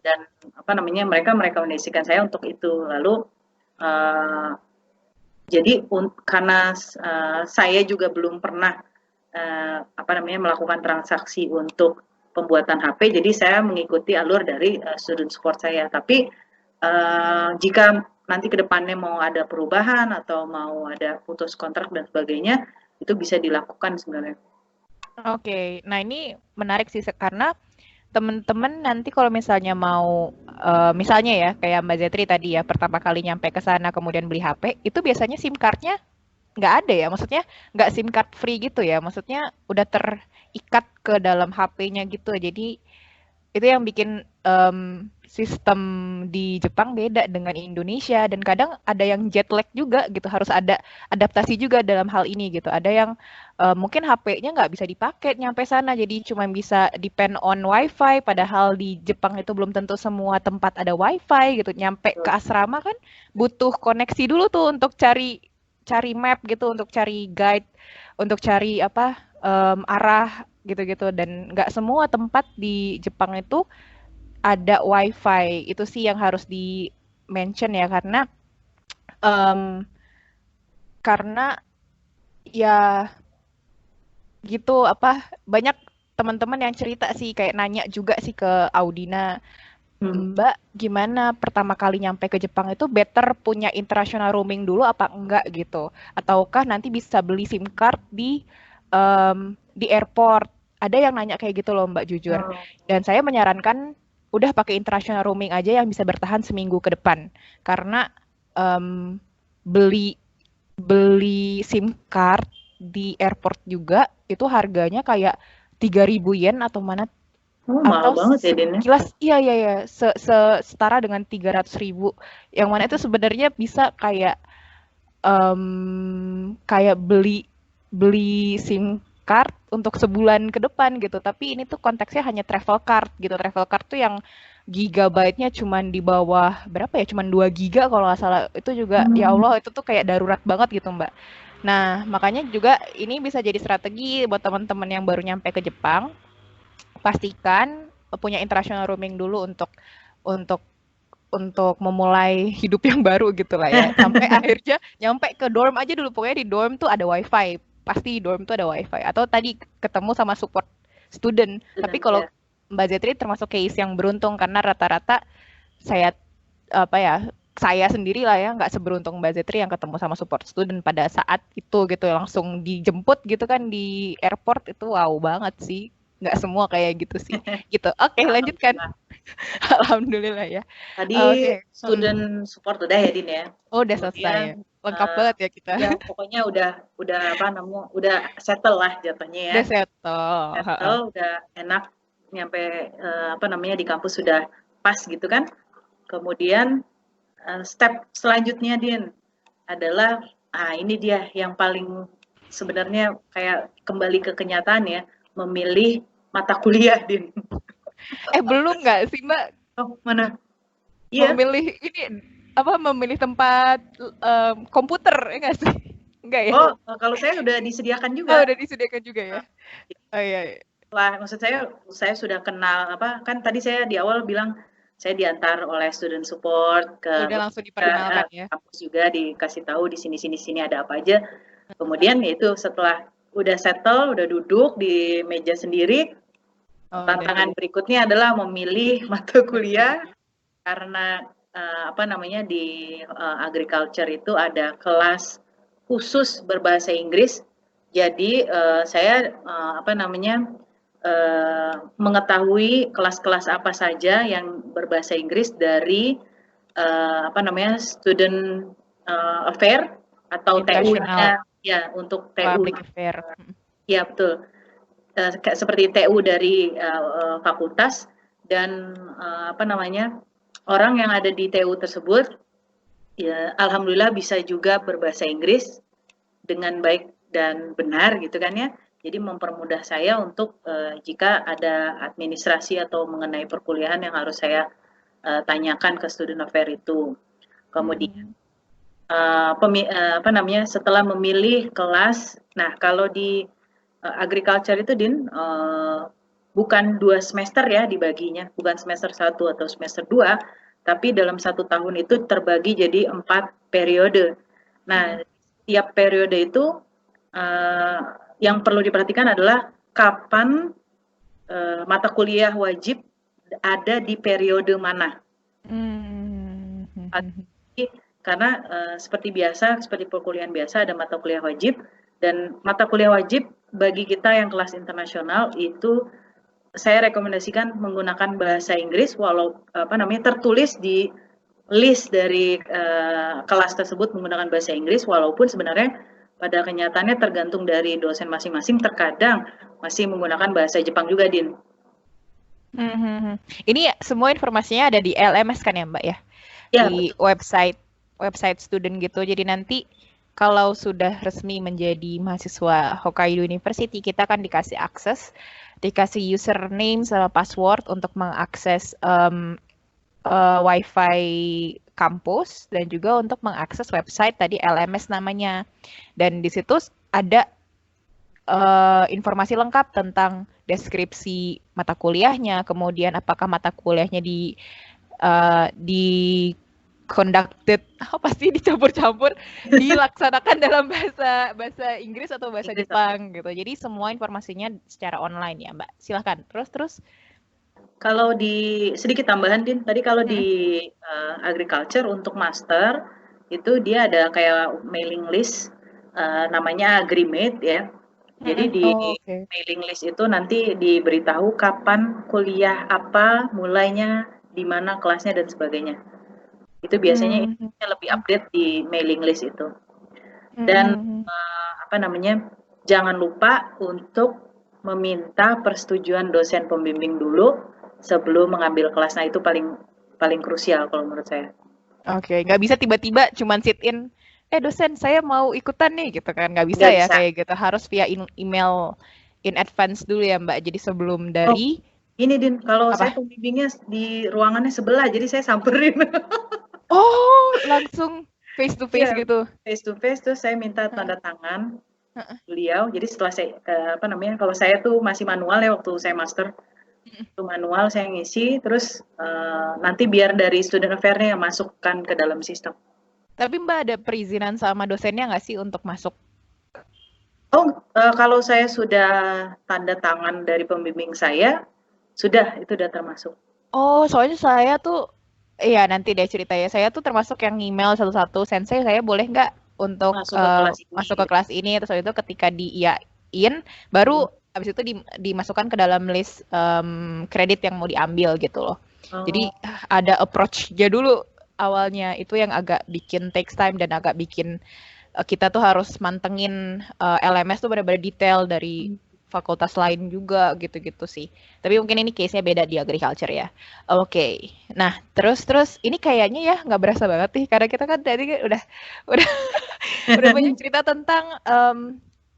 dan apa namanya, mereka merekomendasikan saya untuk itu. Lalu jadi karena saya juga belum pernah apa namanya, melakukan transaksi untuk pembuatan HP, jadi saya mengikuti alur dari student support saya. Tapi jika nanti ke depannya mau ada perubahan atau mau ada putus kontrak dan sebagainya, itu bisa dilakukan sebenarnya. Oke, nah ini menarik sih karena temen-temen nanti kalau misalnya mau misalnya ya kayak Mbak Zetri tadi ya pertama kali nyampe ke sana kemudian beli HP itu biasanya SIM cardnya nggak ada ya, maksudnya nggak SIM card free gitu ya, maksudnya udah terikat ke dalam HP-nya gitu. Jadi itu yang bikin sistem di Jepang beda dengan Indonesia dan kadang ada yang jet lag juga gitu, harus ada adaptasi juga dalam hal ini gitu. Ada yang mungkin HP-nya nggak bisa dipakai nyampe sana, jadi cuma bisa depend on WiFi, padahal di Jepang itu belum tentu semua tempat ada WiFi gitu. Nyampe ke asrama kan butuh koneksi dulu tuh untuk cari cari map gitu, untuk cari guide, untuk cari apa arah gitu-gitu dan nggak semua tempat di Jepang itu ada WiFi. Itu sih yang harus di mention ya um, karena ya gitu apa banyak teman-teman yang cerita sih kayak nanya juga sih ke Audina, Mbak gimana pertama kali nyampe ke Jepang itu better punya international roaming dulu apa enggak gitu, ataukah nanti bisa beli SIM card di airport. Ada yang nanya kayak gitu loh Mbak, jujur. Dan saya menyarankan udah pakai international roaming aja yang bisa bertahan seminggu ke depan. Karena em, beli beli SIM card di airport juga itu harganya kayak 3.000 yen atau mana, Oh, mahal atau banget ya, Din, ya? sekilas iya iya ya setara dengan 300.000 yang mana itu sebenarnya bisa kayak kayak beli beli SIM card untuk sebulan ke depan gitu. Tapi ini tuh konteksnya hanya travel card gitu. Travel card tuh yang gigabyte-nya cuman di bawah berapa ya? Cuman 2 giga kalau nggak salah. Itu juga ya Allah itu tuh kayak darurat banget gitu, Mbak. Nah, makanya juga ini bisa jadi strategi buat teman-teman yang baru nyampe ke Jepang. Pastikan punya international roaming dulu untuk untuk memulai hidup yang baru gitu lah ya. Sampai akhirnya nyampe ke dorm aja dulu. Pokoknya di dorm tuh ada wifi. Pasti di dorm tuh ada wifi. Atau tadi ketemu sama support student. Tapi Student, kalau ya. Mbak Zetri termasuk case yang beruntung karena rata-rata saya apa ya saya sendiri lah ya nggak seberuntung Mbak Zetri yang ketemu sama support student pada saat itu gitu langsung dijemput gitu kan di airport. Itu wow banget sih, nggak semua kayak gitu sih gitu. Oke, lanjutkan. Alhamdulillah. Alhamdulillah ya. Tadi Oke. student support udah ya, Din, ya. Oh, udah selesai ya. Kemudian Lengkap banget ya kita. ya pokoknya udah apa namanya, udah settle lah jatuhnya ya. Udah settle. Heeh. Settle, udah enak nyampe apa namanya, di kampus sudah pas gitu kan. Kemudian step selanjutnya, Din, adalah ini dia yang paling sebenarnya kayak kembali ke kenyataan ya, memilih mata kuliah, Din. Belum nggak sih Mbak Oh, mana? Iya. memilih ini apa memilih tempat komputer ya nggak sih? Enggak ya? Oh, kalau saya udah disediakan Oh, juga. udah disediakan juga ya. Oh iya, iya. Lah, maksud saya sudah kenal apa, kan tadi saya di awal bilang saya diantar oleh student support Udah langsung diperkenalkan ya. kampus juga, dikasih tahu di sini ada apa aja. Kemudian itu setelah udah settle, udah duduk di meja sendiri, Oh, udah. tantangan berikutnya adalah memilih mata kuliah karena apa namanya, di agriculture itu ada kelas khusus berbahasa Inggris. Jadi saya apa namanya, mengetahui kelas-kelas apa saja yang berbahasa Inggris dari apa namanya, student affair atau International TU-nya ya, untuk TU. Public Affair. Ya, betul. Seperti TU dari fakultas dan apa namanya, orang yang ada di TU tersebut ya alhamdulillah bisa juga berbahasa Inggris dengan baik dan benar gitu kan ya. Jadi mempermudah saya untuk jika ada administrasi atau mengenai perkuliahan yang harus saya tanyakan ke student affair itu. Kemudian apa namanya, setelah memilih kelas, nah kalau di agriculture itu, Din, bukan 2 semester ya dibaginya, bukan semester 1 atau semester 2, tapi dalam 1 tahun itu terbagi jadi 4 periode. Nah, tiap periode itu yang perlu diperhatikan adalah kapan mata kuliah wajib ada di periode mana. Karena seperti biasa, seperti perkuliahan biasa ada mata kuliah wajib, dan mata kuliah wajib bagi kita yang kelas internasional itu saya rekomendasikan menggunakan bahasa Inggris walau tertulis di list dari kelas tersebut menggunakan bahasa Inggris, walaupun sebenarnya pada kenyataannya tergantung dari dosen masing-masing, terkadang masih menggunakan bahasa Jepang juga, Din. Ini semua informasinya ada di LMS kan ya, Mbak ya? Ya, di website student gitu. Jadi nanti kalau sudah resmi menjadi mahasiswa Hokkaido University, kita akan dikasih akses, dikasih username sama password untuk mengakses Wi-Fi kampus dan juga untuk mengakses website tadi LMS namanya. Dan di situ ada informasi lengkap tentang deskripsi mata kuliahnya, kemudian apakah mata kuliahnya di conducted pasti dicampur-campur dilaksanakan dalam bahasa Inggris atau bahasa Jepang gitu. Jadi semua informasinya secara online ya, Mbak. Silahkan. Terus. Kalau sedikit tambahan, Din. Tadi kalau di agriculture untuk master itu dia ada kayak mailing list namanya Agrimate ya. Jadi di mailing list itu nanti diberitahu kapan kuliah apa, mulainya, di mana kelasnya dan sebagainya. Itu biasanya lebih update di mailing list itu. Dan jangan lupa untuk meminta persetujuan dosen pembimbing dulu sebelum mengambil kelas. Nah, itu paling krusial kalau menurut saya. Oke, nggak bisa tiba-tiba cuman sit in, dosen saya mau ikutan nih gitu kan, nggak bisa ya kayak gitu, harus via email in advance dulu ya Mbak, jadi sebelum dari. Ini Din, kalau saya pembimbingnya di ruangannya sebelah, jadi saya samperin. Langsung face to face gitu. Face to face, terus saya minta tanda tangan beliau. Jadi setelah saya kalau saya tuh masih manual ya waktu saya master. Itu manual saya ngisi, terus nanti biar dari student affair-nya yang masukkan ke dalam sistem. Tapi Mbak ada perizinan sama dosennya nggak sih untuk masuk? Kalau saya sudah tanda tangan dari pembimbing saya, sudah, itu udah termasuk. Soalnya saya tuh, nanti deh cerita ya, saya tuh termasuk yang email satu-satu, sensei saya boleh nggak untuk masuk ke kelas ini, terus itu ketika diiyain, baru habis itu dimasukkan ke dalam list kredit yang mau diambil gitu loh. Jadi ada approach-nya dulu awalnya, itu yang agak bikin takes time dan agak bikin kita tuh harus mantengin LMS tuh benar-benar detail dari fakultas lain juga gitu-gitu sih. Tapi mungkin ini case-nya beda di agriculture ya. Oke. Nah, terus ini kayaknya ya nggak berasa banget nih karena kita kan tadi udah banyak cerita tentang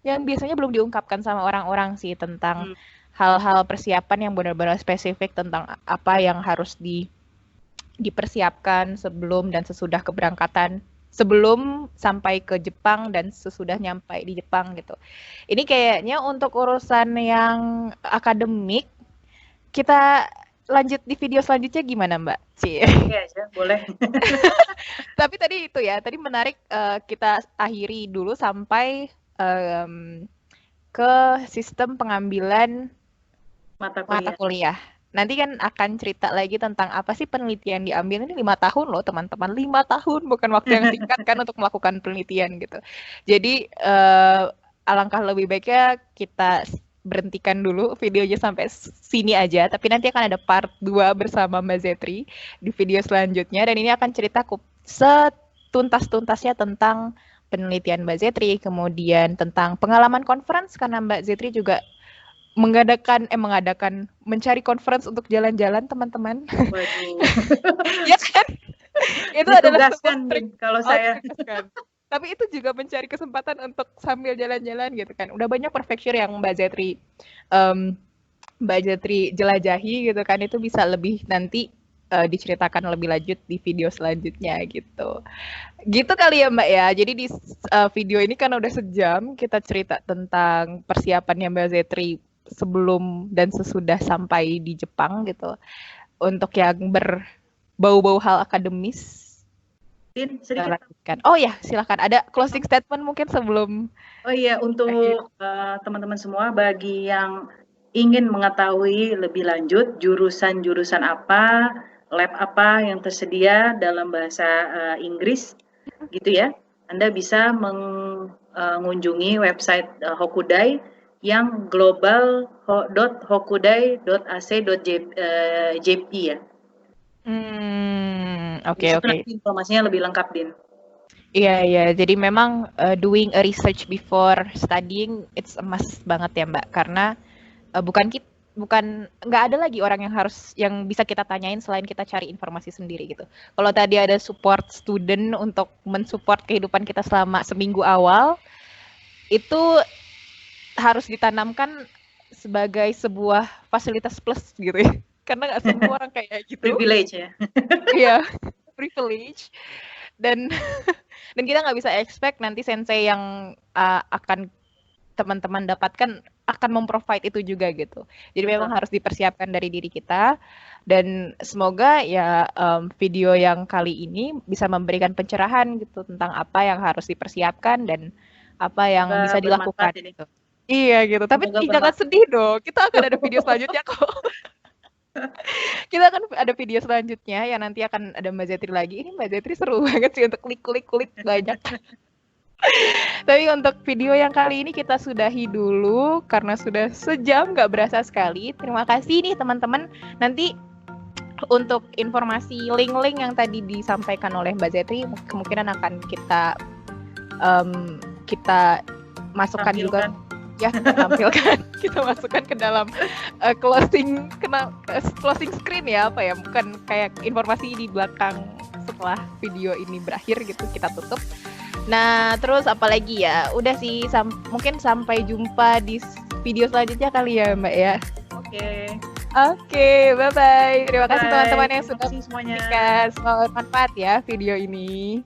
yang biasanya belum diungkapkan sama orang-orang sih, tentang hal-hal persiapan yang benar-benar spesifik tentang apa yang harus dipersiapkan sebelum dan sesudah keberangkatan, sebelum sampai ke Jepang dan sesudah nyampai di Jepang gitu. Ini kayaknya untuk urusan yang akademik, kita lanjut di video selanjutnya gimana Mbak? Oke aja, boleh. Tapi tadi itu ya, tadi menarik, kita akhiri dulu sampai ke sistem pengambilan mata kuliah. Nanti kan akan cerita lagi tentang apa sih penelitian diambil. Ini 5 tahun loh teman-teman, 5 tahun bukan waktu yang singkat kan untuk melakukan penelitian gitu. Jadi alangkah lebih baiknya kita berhentikan dulu videonya sampai sini aja, tapi nanti akan ada part 2 bersama Mbak Zetri di video selanjutnya, dan ini akan cerita setuntas-tuntasnya tentang penelitian Mbak Zetri, kemudian tentang pengalaman conference karena Mbak Zetri juga mencari conference untuk jalan-jalan teman-teman. Ya kan? Itu adalah sebuah trik kalau saya. Tapi itu juga mencari kesempatan untuk sambil jalan-jalan gitu kan. Udah banyak prefecture yang Mbak Zetri jelajahi gitu kan. Itu bisa lebih nanti diceritakan lebih lanjut di video selanjutnya gitu. Gitu kali ya Mbak ya. Jadi di video ini kan udah sejam kita cerita tentang persiapannya Mbak Zetri sebelum dan sesudah sampai di Jepang gitu. Untuk yang berbau-bau hal akademis. Din, sedikit. Oh ya, silakan. Ada closing statement mungkin sebelum. Oh iya, untuk teman-teman semua, bagi yang ingin mengetahui lebih lanjut jurusan-jurusan apa, lab apa yang tersedia dalam bahasa Inggris, gitu ya, Anda bisa mengunjungi website Hokudai yang global.hokudai.ac.jp ya. Oke. Informasinya lebih lengkap, Din. Iya. Jadi memang doing a research before studying it's a must banget ya Mbak, karena nggak ada lagi orang yang bisa kita tanyain selain kita cari informasi sendiri gitu. Kalau tadi ada support student untuk mensupport kehidupan kita selama seminggu awal, itu harus ditanamkan sebagai sebuah fasilitas plus gitu ya. Karena nggak semua orang kayak gitu. Privilege ya. Iya, privilege. Dan kita nggak bisa expect nanti sensei yang akan teman-teman dapatkan akan memprovide itu juga gitu. Jadi memang harus dipersiapkan dari diri kita, dan semoga ya video yang kali ini bisa memberikan pencerahan gitu tentang apa yang harus dipersiapkan dan apa yang bisa dilakukan gitu. Iya gitu. Tapi jangan sedih dong. Kita akan ada video selanjutnya kok. Kita akan ada video selanjutnya yang nanti akan ada Mbak Zetri lagi. Ini Mbak Zetri seru banget sih untuk kulik banyak. Tapi untuk video yang kali ini kita sudahi dulu karena sudah sejam, nggak berasa sekali. Terima kasih nih teman-teman. Nanti untuk informasi link-link yang tadi disampaikan oleh Mbak Zetri kemungkinan akan kita masukkan juga ya, tampilkan. Kita masukkan ke dalam closing screen ya, bukan kayak informasi di belakang setelah video ini berakhir gitu, kita tutup. Nah, terus apalagi ya? Udah sih, mungkin sampai jumpa di video selanjutnya kali ya, Mbak ya. Oke, bye-bye. Terima kasih teman-teman yang sudah menyaksikan. Semoga bermanfaat ya video ini.